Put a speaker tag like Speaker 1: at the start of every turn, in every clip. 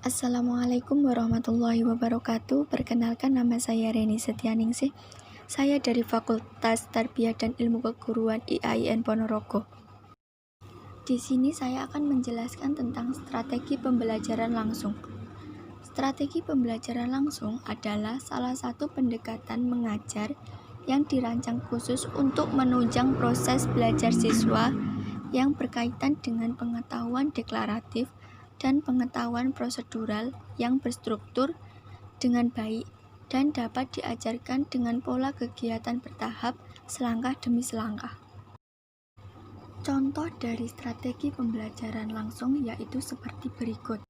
Speaker 1: Assalamualaikum warahmatullahi wabarakatuh. Perkenalkan, nama saya Reni Setianingsih. Saya dari Fakultas Tarbiyah dan Ilmu Keguruan IAIN Ponorogo. Di sini saya akan menjelaskan tentang strategi pembelajaran langsung. Strategi pembelajaran langsung adalah salah satu pendekatan mengajar yang dirancang khusus untuk menunjang proses belajar siswa yang berkaitan dengan pengetahuan deklaratif dan pengetahuan prosedural yang berstruktur dengan baik dan dapat diajarkan dengan pola kegiatan bertahap selangkah demi selangkah. Contoh dari strategi pembelajaran langsung yaitu seperti berikut.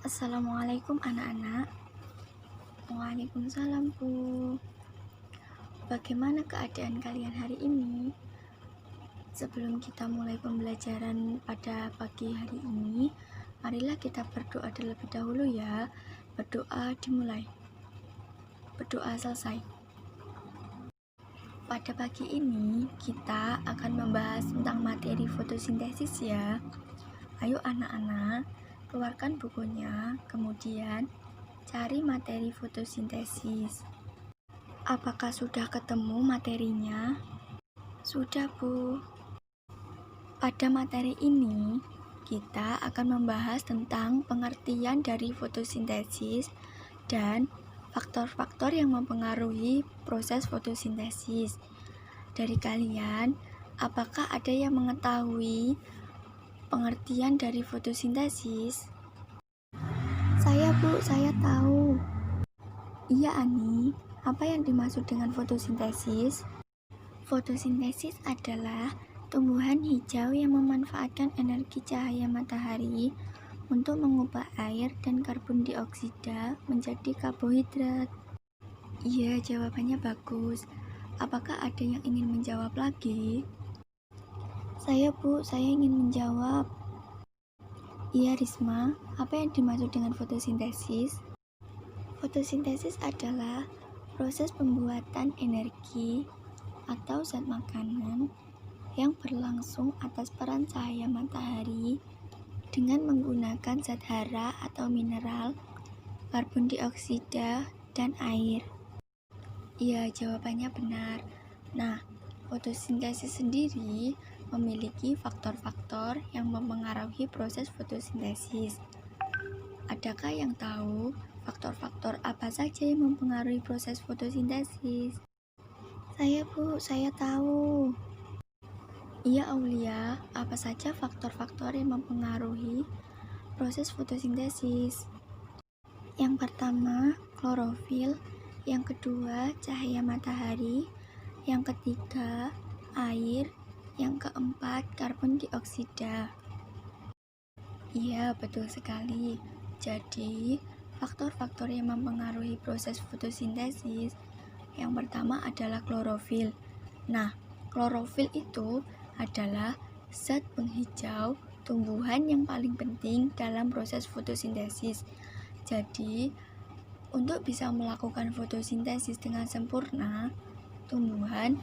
Speaker 1: Assalamualaikum anak-anak. Waalaikumsalam, Bu. Bagaimana keadaan kalian hari ini? Sebelum kita mulai pembelajaran pada pagi hari ini, marilah kita berdoa terlebih dahulu ya. Berdoa dimulai. Berdoa selesai. Pada pagi ini, kita akan membahas tentang materi fotosintesis ya. Ayo anak-anak, keluarkan bukunya, kemudian cari materi fotosintesis. Apakah sudah ketemu materinya? Sudah, Bu. Pada materi ini, kita akan membahas tentang pengertian dari fotosintesis dan faktor-faktor yang mempengaruhi proses fotosintesis. Dari kalian, apakah ada yang mengetahui pengertian dari fotosintesis? Saya, Bu, saya tahu. Iya, Ani. Apa yang dimaksud dengan fotosintesis? Fotosintesis adalah tumbuhan hijau yang memanfaatkan energi cahaya matahari untuk mengubah air dan karbon dioksida menjadi karbohidrat. Iya, jawabannya bagus. Apakah ada yang ingin menjawab lagi? Saya, Bu, saya ingin menjawab. Iya, Risma. Apa yang dimaksud dengan fotosintesis? Fotosintesis adalah proses pembuatan energi atau zat makanan yang berlangsung atas peran cahaya matahari dengan menggunakan zat hara atau mineral, karbon dioksida, dan air. Iya, jawabannya benar. Nah, fotosintesis sendiri memiliki faktor-faktor yang mempengaruhi proses fotosintesis. Adakah yang tahu faktor-faktor apa saja yang mempengaruhi proses fotosintesis? Saya, Bu, saya tahu. Iya, Aulia, apa saja faktor-faktor yang mempengaruhi proses fotosintesis? Yang pertama, klorofil. Yang kedua, cahaya matahari. Yang ketiga, air. Yang keempat, karbon dioksida. Iya, betul sekali. Jadi, faktor-faktor yang mempengaruhi proses fotosintesis yang pertama adalah klorofil. Nah, klorofil itu adalah zat penghijau tumbuhan yang paling penting dalam proses fotosintesis. Jadi, untuk bisa melakukan fotosintesis dengan sempurna, tumbuhan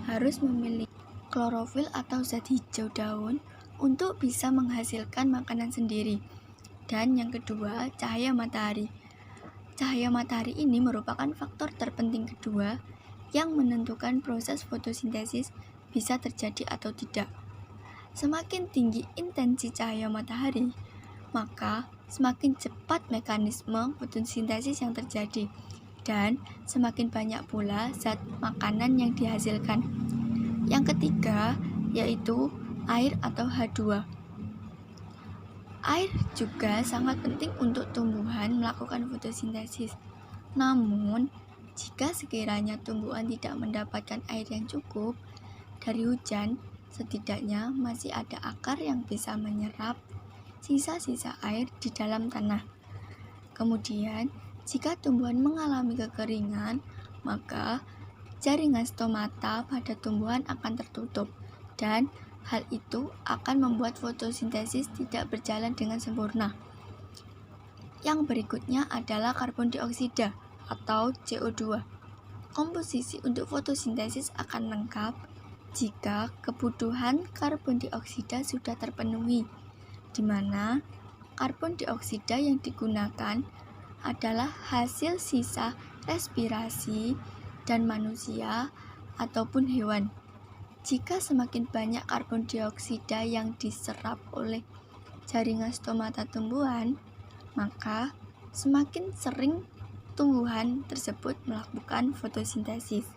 Speaker 1: harus memiliki klorofil atau zat hijau daun untuk bisa menghasilkan makanan sendiri. Dan yang kedua, cahaya matahari. Cahaya matahari ini merupakan faktor terpenting kedua yang menentukan proses fotosintesis bisa terjadi atau tidak. Semakin tinggi intensi cahaya matahari, maka semakin cepat mekanisme fotosintesis yang terjadi dan semakin banyak pula zat makanan yang dihasilkan. Yang ketiga yaitu air atau H2. Air juga sangat penting untuk tumbuhan melakukan fotosintesis. Namun, jika sekiranya tumbuhan tidak mendapatkan air yang cukup dari hujan, setidaknya masih ada akar yang bisa menyerap sisa-sisa air di dalam tanah. Kemudian, jika tumbuhan mengalami kekeringan, maka jaringan stomata pada tumbuhan akan tertutup dan hal itu akan membuat fotosintesis tidak berjalan dengan sempurna. Yang berikutnya adalah karbon dioksida atau CO2. Komposisi untuk fotosintesis akan lengkap jika kebutuhan karbon dioksida sudah terpenuhi, di mana karbon dioksida yang digunakan adalah hasil sisa respirasi dan manusia ataupun hewan. Jika semakin banyak karbon dioksida yang diserap oleh jaringan stomata tumbuhan, maka semakin sering tumbuhan tersebut melakukan fotosintesis.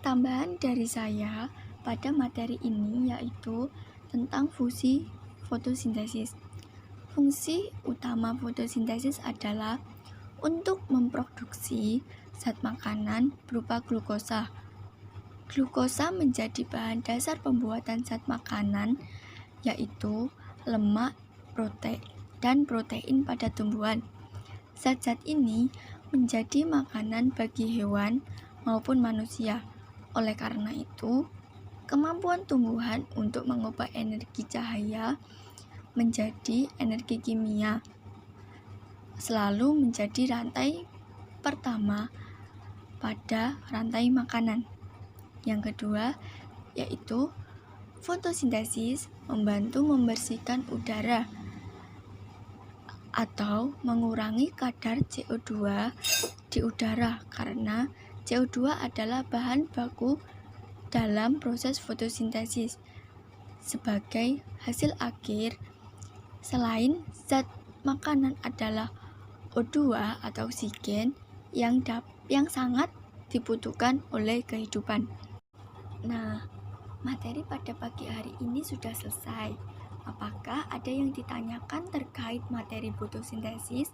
Speaker 1: Tambahan dari saya pada materi ini yaitu tentang fungsi fotosintesis. Fungsi utama fotosintesis adalah untuk memproduksi zat makanan berupa glukosa. Glukosa menjadi bahan dasar pembuatan zat makanan, yaitu lemak, dan protein pada tumbuhan. Zat-zat ini menjadi makanan bagi hewan maupun manusia. Oleh karena itu, kemampuan tumbuhan untuk mengubah energi cahaya menjadi energi kimia selalu menjadi rantai pertama pada rantai makanan. Yang kedua, yaitu fotosintesis membantu membersihkan udara atau mengurangi kadar CO2 di udara karena CO2 adalah bahan baku dalam proses fotosintesis. Sebagai hasil akhir, selain zat makanan adalah O2 atau oksigen yang sangat dibutuhkan oleh kehidupan. Nah, materi pada pagi hari ini sudah selesai. Apakah ada yang ditanyakan terkait materi fotosintesis?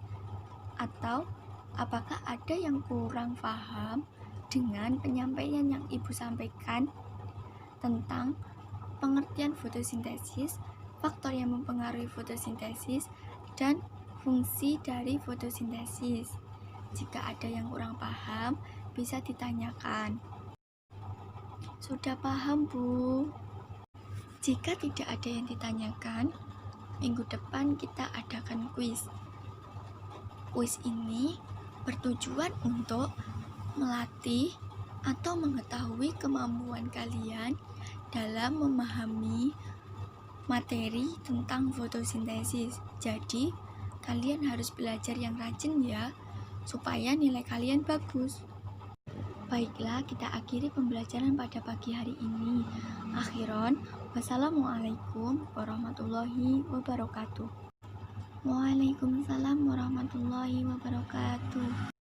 Speaker 1: Atau apakah ada yang kurang paham dengan penyampaian yang Ibu sampaikan tentang pengertian fotosintesis, faktor yang mempengaruhi fotosintesis, dan fungsi dari fotosintesis? Jika ada yang kurang paham, bisa ditanyakan. Sudah paham, Bu? Jika tidak ada yang ditanyakan, minggu depan kita adakan kuis. Kuis ini bertujuan untuk melatih atau mengetahui kemampuan kalian dalam memahami materi tentang fotosintesis. Jadi, kalian harus belajar yang rajin ya, supaya nilai kalian bagus. Baiklah, kita akhiri pembelajaran pada pagi hari ini. Akhiron, wassalamualaikum warahmatullahi wabarakatuh. Waalaikumsalam warahmatullahi wabarakatuh.